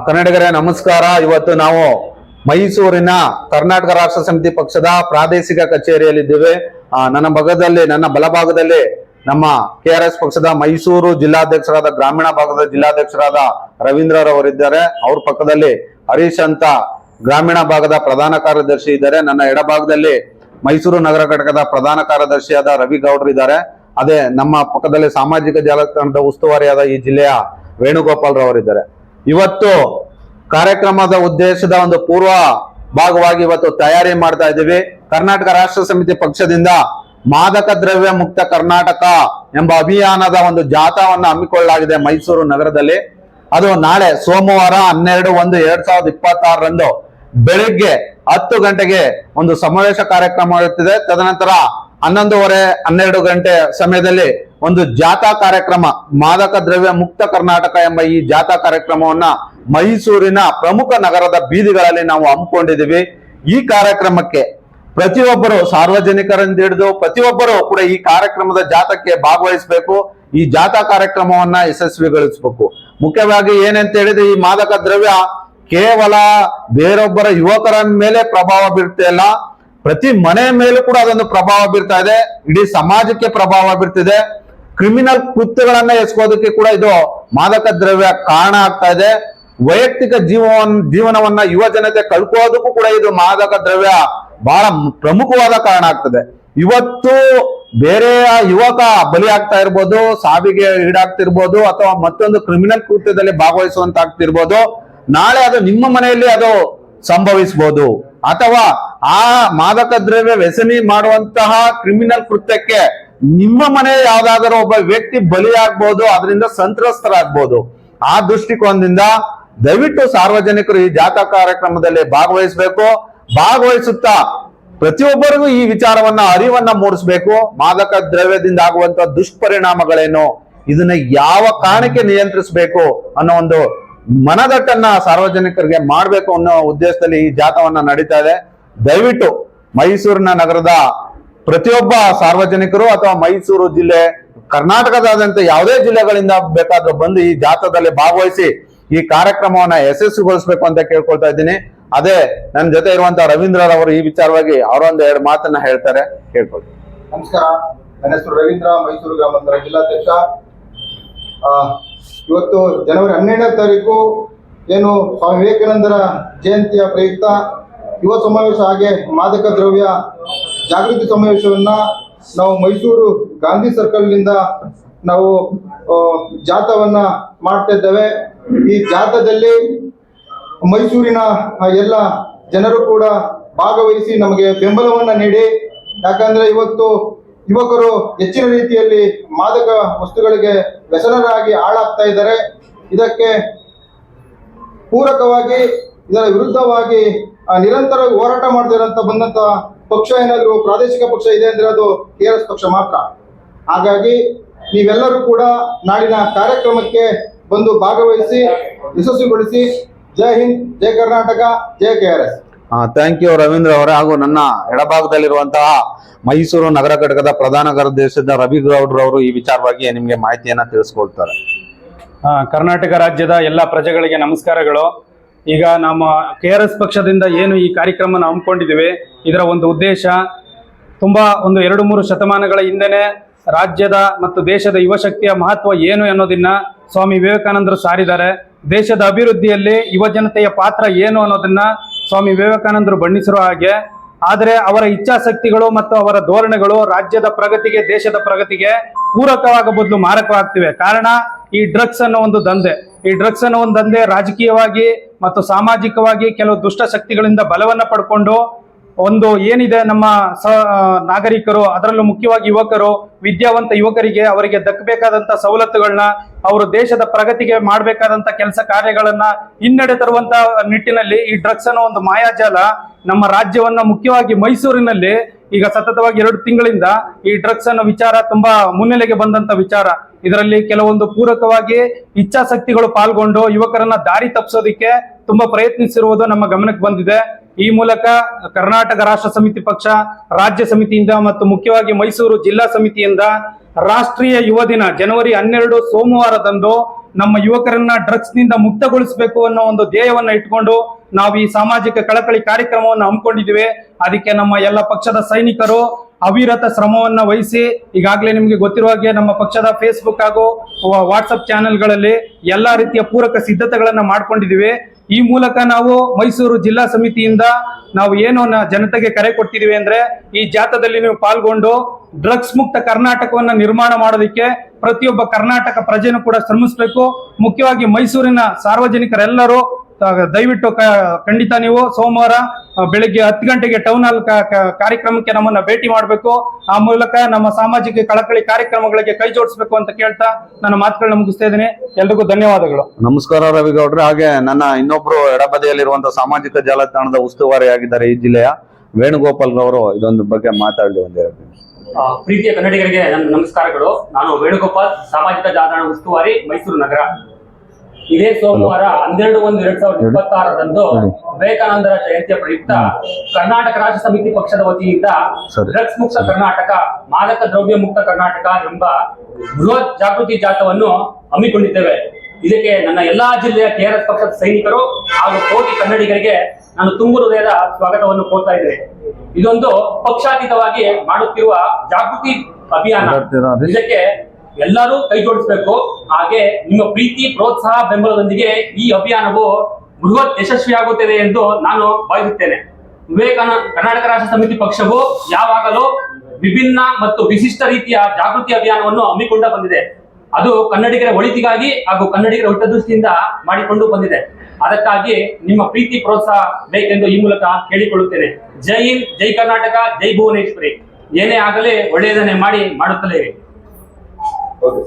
ಕನ್ನಡಿಗರೇ ನಮಸ್ಕಾರ. ಇವತ್ತು ನಾವು ಮೈಸೂರಿನ ಕರ್ನಾಟಕ ರಾಷ್ಟ್ರ ಸಮಿತಿ ಪಕ್ಷದ ಪ್ರಾದೇಶಿಕ ಕಚೇರಿಯಲ್ಲಿದ್ದೇವೆ. ನನ್ನ ಬಲಭಾಗದಲ್ಲಿ ನಮ್ಮ KRS ಪಕ್ಷದ ಮೈಸೂರು ಜಿಲ್ಲಾಧ್ಯಕ್ಷರಾದ ಗ್ರಾಮೀಣ ಭಾಗದ ಜಿಲ್ಲಾಧ್ಯಕ್ಷರಾದ ರವೀಂದ್ರರವರಿದ್ದಾರೆ. ಅವ್ರ ಪಕ್ಕದಲ್ಲಿ ಹರೀಶ್ ಅಂತ ಗ್ರಾಮೀಣ ಭಾಗದ ಪ್ರಧಾನ ಕಾರ್ಯದರ್ಶಿ ಇದ್ದಾರೆ. ನನ್ನ ಎಡಭಾಗದಲ್ಲಿ ಮೈಸೂರು ನಗರ ಘಟಕದ ಪ್ರಧಾನ ಕಾರ್ಯದರ್ಶಿಯಾದ ರವಿ ಗೌಡ್ರು ಇದ್ದಾರೆ. ಅದೇ ನಮ್ಮ ಪಕ್ಕದಲ್ಲಿ ಸಾಮಾಜಿಕ ಜಾಲತಾಣದ ಉಸ್ತುವಾರಿಯಾದ ಈ ಜಿಲ್ಲೆಯ ವೇಣುಗೋಪಾಲ್ ರವರಿದ್ದಾರೆ. ಇವತ್ತು ಕಾರ್ಯಕ್ರಮದ ಉದ್ದೇಶದ ಒಂದು ಪೂರ್ವ ಭಾಗವಾಗಿ ಇವತ್ತು ತಯಾರಿ ಮಾಡ್ತಾ ಇದ್ದೀವಿ. ಕರ್ನಾಟಕ ರಾಷ್ಟ್ರ ಸಮಿತಿ ಪಕ್ಷದಿಂದ ಮಾದಕ ದ್ರವ್ಯ ಮುಕ್ತ ಕರ್ನಾಟಕ ಎಂಬ ಅಭಿಯಾನದ ಒಂದು ಜಾಥಾವನ್ನು ಹಮ್ಮಿಕೊಳ್ಳಲಾಗಿದೆ ಮೈಸೂರು ನಗರದಲ್ಲಿ. ಅದು ನಾಳೆ ಸೋಮವಾರ 12/1/2026 ಬೆಳಿಗ್ಗೆ 10 ಗಂಟೆಗೆ ಒಂದು ಸಮಾವೇಶ ಕಾರ್ಯಕ್ರಮ ಇರುತ್ತದೆ. ತದನಂತರ 11:30 12 ಗಂಟೆ ಸಮಯದಲ್ಲಿ ಒಂದು ಜಾಥಾ ಕಾರ್ಯಕ್ರಮ, ಮಾದಕ ದ್ರವ್ಯ ಮುಕ್ತ ಕರ್ನಾಟಕ ಎಂಬ ಈ ಜಾಥಾ ಕಾರ್ಯಕ್ರಮವನ್ನ ಮೈಸೂರಿನ ಪ್ರಮುಖ ನಗರದ ಬೀದಿಗಳಲ್ಲಿ ನಾವು ಹಮ್ಮಿಕೊಂಡಿದ್ದೀವಿ. ಈ ಕಾರ್ಯಕ್ರಮಕ್ಕೆ ಪ್ರತಿಯೊಬ್ಬರು ಸಾರ್ವಜನಿಕರಿಂದ ಹಿಡಿದು ಪ್ರತಿಯೊಬ್ಬರು ಕೂಡ ಈ ಕಾರ್ಯಕ್ರಮದ ಜಾಥಾಕ್ಕೆ ಭಾಗವಹಿಸಬೇಕು. ಈ ಜಾಥಾ ಕಾರ್ಯಕ್ರಮವನ್ನ ಯಶಸ್ವಿಗೊಳಿಸಬೇಕು. ಮುಖ್ಯವಾಗಿ ಏನಂತ ಹೇಳಿದ್ರೆ, ಈ ಮಾದಕ ದ್ರವ್ಯ ಕೇವಲ ಬೇರೊಬ್ಬರ ಯುವಕರ ಮೇಲೆ ಪ್ರಭಾವ ಬೀರ್ತಾ ಇಲ್ಲ, ಪ್ರತಿ ಮನೆ ಮೇಲೂ ಕೂಡ ಅದೊಂದು ಪ್ರಭಾವ ಬೀರ್ತಾ ಇದೆ. ಇಡೀ ಸಮಾಜಕ್ಕೆ ಪ್ರಭಾವ ಬೀರ್ತಿದೆ. ಕ್ರಿಮಿನಲ್ ಕೃತ್ಯಗಳನ್ನ ಎಸಗೋದಕ್ಕೆ ಕೂಡ ಇದು ಮಾದಕ ದ್ರವ್ಯ ಕಾರಣ ಆಗ್ತಾ ಇದೆ. ವೈಯಕ್ತಿಕ ಜೀವನವನ್ನ ಯುವ ಜನತೆ ಕಳ್ಕೊಳ್ಳೋದಕ್ಕೂ ಕೂಡ ಇದು ಮಾದಕ ದ್ರವ್ಯ ಬಹಳ ಪ್ರಮುಖವಾದ ಕಾರಣ ಆಗ್ತದೆ. ಇವತ್ತು ಬೇರೆಯ ಯುವಕ ಬಲಿ ಆಗ್ತಾ ಇರ್ಬೋದು, ಸಾವಿಗೆ ಈಡಾಗ್ತಿರ್ಬೋದು, ಅಥವಾ ಮತ್ತೊಂದು ಕ್ರಿಮಿನಲ್ ಕೃತ್ಯದಲ್ಲಿ ಭಾಗವಹಿಸುವಂತಾಗ್ತಿರ್ಬೋದು. ನಾಳೆ ಅದು ನಿಮ್ಮ ಮನೆಯಲ್ಲಿ ಅದು ಸಂಭವಿಸಬಹುದು, ಅಥವಾ ಆ ಮಾದಕ ದ್ರವ್ಯ ವ್ಯಸನಿ ಮಾಡುವಂತಹ ಕ್ರಿಮಿನಲ್ ಕೃತ್ಯಕ್ಕೆ ನಿಮ್ಮ ಮನೆ ಯಾವ್ದಾದರೂ ಒಬ್ಬ ವ್ಯಕ್ತಿ ಬಲಿಯಾಗ್ಬಹುದು, ಅದರಿಂದ ಸಂತ್ರಸ್ತರಾಗ್ಬಹುದು. ಆ ದೃಷ್ಟಿಕೋನದಿಂದ ದಯವಿಟ್ಟು ಸಾರ್ವಜನಿಕರು ಈ ಜಾಥಾ ಕಾರ್ಯಕ್ರಮದಲ್ಲಿ ಭಾಗವಹಿಸಬೇಕು. ಭಾಗವಹಿಸುತ್ತಾ ಪ್ರತಿಯೊಬ್ಬರಿಗೂ ಈ ವಿಚಾರವನ್ನ ಅರಿವನ್ನ ಮೂಡಿಸಬೇಕು. ಮಾದಕ ದ್ರವ್ಯದಿಂದ ಆಗುವಂತ ದುಷ್ಪರಿಣಾಮಗಳೇನು, ಇದನ್ನ ಯಾವ ಕಾರಣಕ್ಕೆ ನಿಯಂತ್ರಿಸಬೇಕು ಅನ್ನೋ ಒಂದು ಮನದಟ್ಟನ್ನ ಸಾರ್ವಜನಿಕರಿಗೆ ಮಾಡಬೇಕು ಅನ್ನೋ ಉದ್ದೇಶದಲ್ಲಿ ಈ ಜಾಥಾವನ್ನ ನಡೀತಾ ಇದೆ. ದಯವಿಟ್ಟು ಮೈಸೂರಿನ ನಗರದ ಪ್ರತಿಯೊಬ್ಬ ಸಾರ್ವಜನಿಕರು ಅಥವಾ ಮೈಸೂರು ಜಿಲ್ಲೆ, ಕರ್ನಾಟಕದಾದ್ಯಂತ ಯಾವುದೇ ಜಿಲ್ಲೆಗಳಿಂದ ಬೇಕಾದ್ರೂ ಬಂದು ಈ ಜಾಥಾದಲ್ಲಿ ಭಾಗವಹಿಸಿ ಈ ಕಾರ್ಯಕ್ರಮವನ್ನ ಯಶಸ್ವಿಗೊಳಿಸಬೇಕು ಅಂತ ಕೇಳ್ಕೊಳ್ತಾ ಇದ್ದೀನಿ. ಅದೇ ನನ್ನ ಜೊತೆ ಇರುವಂತಹ ರವೀಂದ್ರರವರು ಈ ವಿಚಾರವಾಗಿ ಅವರೊಂದು 2 ಮಾತನ್ನ ಹೇಳ್ತಾರೆ, ಕೇಳ್ಕೊಳ್ತೀನಿ. ನಮಸ್ಕಾರ, ನನ್ನ ಹೆಸರು ರವೀಂದ್ರ, ಮೈಸೂರು ಗ್ರಾಮಾಂತರ ಜಿಲ್ಲಾಧ್ಯಕ್ಷ. ಇವತ್ತು ಜನವರಿ 12ನೇ ತಾರೀಕು ಏನು ಸ್ವಾಮಿ ವಿವೇಕಾನಂದರ ಜಯಂತಿಯ ಪ್ರಯುಕ್ತ ಯುವ ಸಮಾವೇಶ ಹಾಗೆ ಮಾದಕ ದ್ರವ್ಯ ಜಾಗೃತಿ ಸಮಾವೇಶವನ್ನ ನಾವು ಮೈಸೂರು ಗಾಂಧಿ ಸರ್ಕಲ್ನಿಂದ ನಾವು ಜಾಥಾವನ್ನ ಮಾಡ್ತಾ ಇದ್ದೇವೆ. ಈ ಜಾಥಾದಲ್ಲಿ ಮೈಸೂರಿನ ಎಲ್ಲ ಜನರು ಕೂಡ ಭಾಗವಹಿಸಿ ನಮಗೆ ಬೆಂಬಲವನ್ನ ನೀಡಿ, ಯಾಕಂದ್ರೆ ಇವತ್ತು ಯುವಕರು ಹೆಚ್ಚಿನ ರೀತಿಯಲ್ಲಿ ಮಾದಕ ವಸ್ತುಗಳಿಗೆ ವ್ಯಸನರಾಗಿ ಹಾಳಾಗ್ತಾ ಇದ್ದಾರೆ. ಇದಕ್ಕೆ ಪೂರಕವಾಗಿ, ಇದರ ವಿರುದ್ಧವಾಗಿ ನಿರಂತರ ಹೋರಾಟ ಮಾಡ್ತಿರಂತ ಬಂದಂತ ಪಕ್ಷ ಏನಾದ್ರು ಪ್ರಾದೇಶಿಕ ಪಕ್ಷ ಇದೆ ಅಂದ್ರೆ ಅದು KRS ಪಕ್ಷ ಮಾತ್ರ. ಹಾಗಾಗಿ ನೀವೆಲ್ಲರೂ ಕೂಡ ನಾಡಿನ ಕಾರ್ಯಕ್ರಮಕ್ಕೆ ಬಂದು ಭಾಗವಹಿಸಿ ಯಶಸ್ವಿಗೊಳಿಸಿ. ಜೈ ಹಿಂದ್, ಜೈ ಕರ್ನಾಟಕ, ಜೈ KRS. ಥ್ಯಾಂಕ್ ಯು ರವೀಂದ್ರ ಅವರೇ. ಹಾಗೂ ನನ್ನ ಎಡಭಾಗದಲ್ಲಿರುವಂತಹ ಮೈಸೂರು ನಗರ ಘಟಕದ ಪ್ರಧಾನ ಕಾರ್ಯದರ್ಶಿಯಾದ ರವಿ ಗೌಡ್ರವರು ಈ ವಿಚಾರವಾಗಿ ನಿಮ್ಗೆ ಮಾಹಿತಿಯನ್ನ ತಿಳಿಸ್ಕೊಳ್ತಾರೆ. ಕರ್ನಾಟಕ ರಾಜ್ಯದ ಎಲ್ಲ ಪ್ರಜೆಗಳಿಗೆ ನಮಸ್ಕಾರಗಳು. ಈಗ ನಮ್ಮ KRS ಪಕ್ಷದಿಂದ ಏನು ಈ ಕಾರ್ಯಕ್ರಮನ ಹಮ್ಮಿಕೊಂಡಿದ್ದೀವಿ, ಇದರ ಒಂದು ಉದ್ದೇಶ ತುಂಬಾ ಒಂದು 2-3 ಶತಮಾನಗಳ ಹಿಂದೆನೆ ರಾಜ್ಯದ ಮತ್ತು ದೇಶದ ಯುವಶಕ್ತಿಯ ಮಹತ್ವ ಏನು ಅನ್ನೋದನ್ನ ಸ್ವಾಮಿ ವಿವೇಕಾನಂದರು ಸಾರಿದ್ದಾರೆ. ದೇಶದ ಅಭಿವೃದ್ಧಿಯಲ್ಲಿ ಯುವ ಜನತೆಯ ಪಾತ್ರ ಏನು ಅನ್ನೋದನ್ನ ಸ್ವಾಮಿ ವಿವೇಕಾನಂದರು ಬಣ್ಣಿಸಿರೋ ಹಾಗೆ, ಆದರೆ ಅವರ ಇಚ್ಛಾಶಕ್ತಿಗಳು ಮತ್ತು ಅವರ ಧೋರಣೆಗಳು ರಾಜ್ಯದ ಪ್ರಗತಿಗೆ, ದೇಶದ ಪ್ರಗತಿಗೆ ಪೂರಕವಾದ ಬದಲು ಮಾರಕವಾಗ್ತಿವೆ. ಕಾರಣ ಈ ಡ್ರಗ್ಸ್ ಅನ್ನೋ ಒಂದು ದಂಧೆ. ಈ ಡ್ರಗ್ಸ್ ಅನ್ನೋ ಒಂದು ದಂಧೆ ರಾಜಕೀಯವಾಗಿ ಮತ್ತು ಸಾಮಾಜಿಕವಾಗಿ ಕೆಲವು ದುಷ್ಟ ಶಕ್ತಿಗಳಿಂದ ಬಲವನ್ನ ಪಡ್ಕೊಂಡು ಒಂದು ಏನಿದೆ ನಮ್ಮ ನಾಗರಿಕರು, ಅದರಲ್ಲೂ ಮುಖ್ಯವಾಗಿ ಯುವಕರು, ವಿದ್ಯಾವಂತ ಯುವಕರಿಗೆ ಅವರಿಗೆ ದಕ್ಕಬೇಕಾದಂತ ಸವಲತ್ತುಗಳನ್ನ, ಅವರು ದೇಶದ ಪ್ರಗತಿಗೆ ಮಾಡಬೇಕಾದಂತ ಕೆಲಸ ಕಾರ್ಯಗಳನ್ನ ಹಿನ್ನಡೆ ತರುವಂತ ನಿಟ್ಟಿನಲ್ಲಿ ಈ ಡ್ರಗ್ಸ್ ಅನ್ನೋ ಒಂದು ಮಾಯಾಜಾಲ ನಮ್ಮ ರಾಜ್ಯವನ್ನ, ಮುಖ್ಯವಾಗಿ ಮೈಸೂರಿನಲ್ಲಿ ಈಗ ಸತತವಾಗಿ 2 ತಿಂಗಳಿಂದ ಈ ಡ್ರಗ್ಸ್ ಅನ್ನೋ ವಿಚಾರ ತುಂಬಾ ಮುನ್ನೆಲೆಗೆ ಬಂದಂತ ವಿಚಾರ. ಇದರಲ್ಲಿ ಕೆಲವೊಂದು ಪೂರಕವಾಗಿ ಇಚ್ಛಾಶಕ್ತಿಗಳು ಪಾಲ್ಗೊಂಡು ಯುವಕರನ್ನ ದಾರಿ ತಪ್ಪಿಸೋದಿಕ್ಕೆ ತುಂಬಾ ಪ್ರಯತ್ನಿಸಿರುವುದು ನಮ್ಮ ಗಮನಕ್ಕೆ ಬಂದಿದೆ. ಈ ಮೂಲಕ ಕರ್ನಾಟಕ ರಾಷ್ಟ್ರ ಸಮಿತಿ ಪಕ್ಷ, ರಾಜ್ಯ ಸಮಿತಿಯಿಂದ ಮತ್ತು ಮುಖ್ಯವಾಗಿ ಮೈಸೂರು ಜಿಲ್ಲಾ ಸಮಿತಿಯಿಂದ ರಾಷ್ಟ್ರೀಯ ಯುವ ದಿನ ಜನವರಿ 12 ಸೋಮವಾರದಂದು ನಮ್ಮ ಯುವಕರನ್ನ ಡ್ರಗ್ಸ್ ನಿಂದ ಮುಕ್ತಗೊಳಿಸಬೇಕು ಅನ್ನೋ ಒಂದು ಧ್ಯೇಯವನ್ನ ಇಟ್ಕೊಂಡು ನಾವು ಈ ಸಾಮಾಜಿಕ ಕಳಕಳಿ ಕಾರ್ಯಕ್ರಮವನ್ನು ಹಮ್ಮಿಕೊಂಡಿದ್ದೀವಿ. ಅದಕ್ಕೆ ನಮ್ಮ ಎಲ್ಲ ಪಕ್ಷದ ಸೈನಿಕರು ಅವಿರತ ಶ್ರಮವನ್ನ ವಹಿಸಿ ಈಗಾಗಲೇ ನಿಮಗೆ ಗೊತ್ತಿರುವ ಹಾಗೆ ನಮ್ಮ ಪಕ್ಷದ ಫೇಸ್ಬುಕ್ ಹಾಗೂ ವಾಟ್ಸಪ್ ಚಾನೆಲ್ಗಳಲ್ಲಿ ಎಲ್ಲಾ ರೀತಿಯ ಪೂರಕ ಸಿದ್ಧತೆಗಳನ್ನ ಮಾಡ್ಕೊಂಡಿದ್ದೀವಿ. ಈ ಮೂಲಕ ನಾವು ಮೈಸೂರು ಜಿಲ್ಲಾ ಸಮಿತಿಯಿಂದ ನಾವು ಏನು ಜನತೆಗೆ ಕರೆ ಕೊಡ್ತಿದೀವಿ ಅಂದ್ರೆ, ಈ ಜಾಥಾದಲ್ಲಿ ನೀವು ಪಾಲ್ಗೊಂಡು ಡ್ರಗ್ಸ್ ಮುಕ್ತ ಕರ್ನಾಟಕವನ್ನ ನಿರ್ಮಾಣ ಮಾಡೋದಕ್ಕೆ ಪ್ರತಿಯೊಬ್ಬ ಕರ್ನಾಟಕ ಪ್ರಜೆನೂ ಕೂಡ ಶ್ರಮಿಸಬೇಕು. ಮುಖ್ಯವಾಗಿ ಮೈಸೂರಿನ ಸಾರ್ವಜನಿಕರೆಲ್ಲರೂ ದಯವಿಟ್ಟು ಖಂಡಿತ ನೀವು ಸೋಮವಾರ ಬೆಳಿಗ್ಗೆ 10 ಗಂಟೆಗೆ ಟೌನ್ ಹಾಲ್ ಕಾರ್ಯಕ್ರಮಕ್ಕೆ ನಮ್ಮನ್ನ ಭೇಟಿ ಮಾಡಬೇಕು. ಆ ಮೂಲಕ ನಮ್ಮ ಸಾಮಾಜಿಕ ಕಳಕಳಿ ಕಾರ್ಯಕ್ರಮಗಳಿಗೆ ಕೈ ಜೋಡಿಸಬೇಕು ಅಂತ ಕೇಳ್ತಾ ನನ್ನ ಮಾತುಗಳನ್ನ ಮುಗಿಸ್ತಾ ಇದ್ದೀನಿ. ಎಲ್ರಿಗೂ ಧನ್ಯವಾದಗಳು. ನಮಸ್ಕಾರ ರವಿಗೌಡ್ರೆ. ಹಾಗೆ ನನ್ನ ಇನ್ನೊಬ್ರು ಎಡಬದಿಯಲ್ಲಿರುವಂತಹ ಸಾಮಾಜಿಕ ಜಾಲತಾಣದ ಉಸ್ತುವಾರಿ ಆಗಿದ್ದಾರೆ ಈ ಜಿಲ್ಲೆಯ ವೇಣುಗೋಪಾಲ್ ಅವರು ಇದೊಂದು ಬಗ್ಗೆ ಮಾತಾಡಲಿ ಒಂದೆರಡು ನಿಮಿಷ. ಪ್ರೀತಿಯ ಕನ್ನಡಿಗರಿಗೆ ನನ್ನ ನಮಸ್ಕಾರಗಳು. ನಾನು ವೇಣುಗೋಪಾಲ್, ಸಾಮಾಜಿಕ ಜಾಲತಾಣ ಉಸ್ತುವಾರಿ, ಮೈಸೂರು ನಗರ. ಇದೇ ಸೋಮವಾರ 12/1/2026 ವಿವೇಕಾನಂದರ ಜಯಂತಿಯ ಪ್ರಯುಕ್ತ ಕರ್ನಾಟಕ ರಾಜ್ಯ ಸಮಿತಿ ಪಕ್ಷದ ವತಿಯಿಂದ ಡ್ರಗ್ಸ್ ಮುಕ್ತ ಕರ್ನಾಟಕ, ಮಾದಕ ದ್ರವ್ಯ ಮುಕ್ತ ಕರ್ನಾಟಕ ಎಂಬ ಬೃಹತ್ ಜಾಗೃತಿ ಜಾಥಾವನ್ನು ಹಮ್ಮಿಕೊಂಡಿದ್ದೇವೆ. ಇದಕ್ಕೆ ನನ್ನ ಎಲ್ಲಾ ಜಿಲ್ಲೆಯ ಕೆಆರ್ಎಸ್ ಪಕ್ಷದ ಸೈನಿಕರು ಹಾಗೂ ಕೋಟಿ ಕನ್ನಡಿಗರಿಗೆ ನಾನು ತುಂಬು ಹೃದಯದ ಸ್ವಾಗತವನ್ನು ಕೋರ್ತಾ ಇದ್ದೇನೆ. ಇದೊಂದು ಪಕ್ಷಾತೀತವಾಗಿ ಮಾಡುತ್ತಿರುವ ಜಾಗೃತಿ ಅಭಿಯಾನ. ಇದಕ್ಕೆ ಎಲ್ಲರೂ ಕೈ ಜೋಡಿಸಬೇಕು. ಹಾಗೆ ನಿಮ್ಮ ಪ್ರೀತಿ, ಪ್ರೋತ್ಸಾಹ, ಬೆಂಬಲದೊಂದಿಗೆ ಈ ಅಭಿಯಾನವು ಬೃಹತ್ ಯಶಸ್ವಿಯಾಗುತ್ತದೆ ಎಂದು ನಾನು ಭಾವಿಸುತ್ತೇನೆ. ಕರ್ನಾಟಕ ರಾಷ್ಟ್ರ ಸಮಿತಿ ಪಕ್ಷವು ಯಾವಾಗಲೂ ವಿಭಿನ್ನ ಮತ್ತು ವಿಶಿಷ್ಟ ರೀತಿಯ ಜಾಗೃತಿ ಅಭಿಯಾನವನ್ನು ಹಮ್ಮಿಕೊಂಡು ಬಂದಿದೆ. ಅದು ಕನ್ನಡಿಗರ ಒಳಿತಿಗಾಗಿ ಹಾಗೂ ಕನ್ನಡಿಗರ ಹಿತದೃಷ್ಟಿಯಿಂದ ಮಾಡಿಕೊಂಡು ಬಂದಿದೆ. ಅದಕ್ಕಾಗಿ ನಿಮ್ಮ ಪ್ರೀತಿ, ಪ್ರೋತ್ಸಾಹ ಬೇಕೆಂದು ಈ ಮೂಲಕ ಕೇಳಿಕೊಳ್ಳುತ್ತೇನೆ. ಜೈ ಹಿಂದ್, ಜೈ ಕರ್ನಾಟಕ, ಜೈ ಭುವನೇಶ್ವರಿ. ಏನೇ ಆಗಲಿ ಒಳ್ಳೆಯದನ್ನೇ ಮಾಡುತ್ತಲೇ ಇರಿ. ಓಕೆ.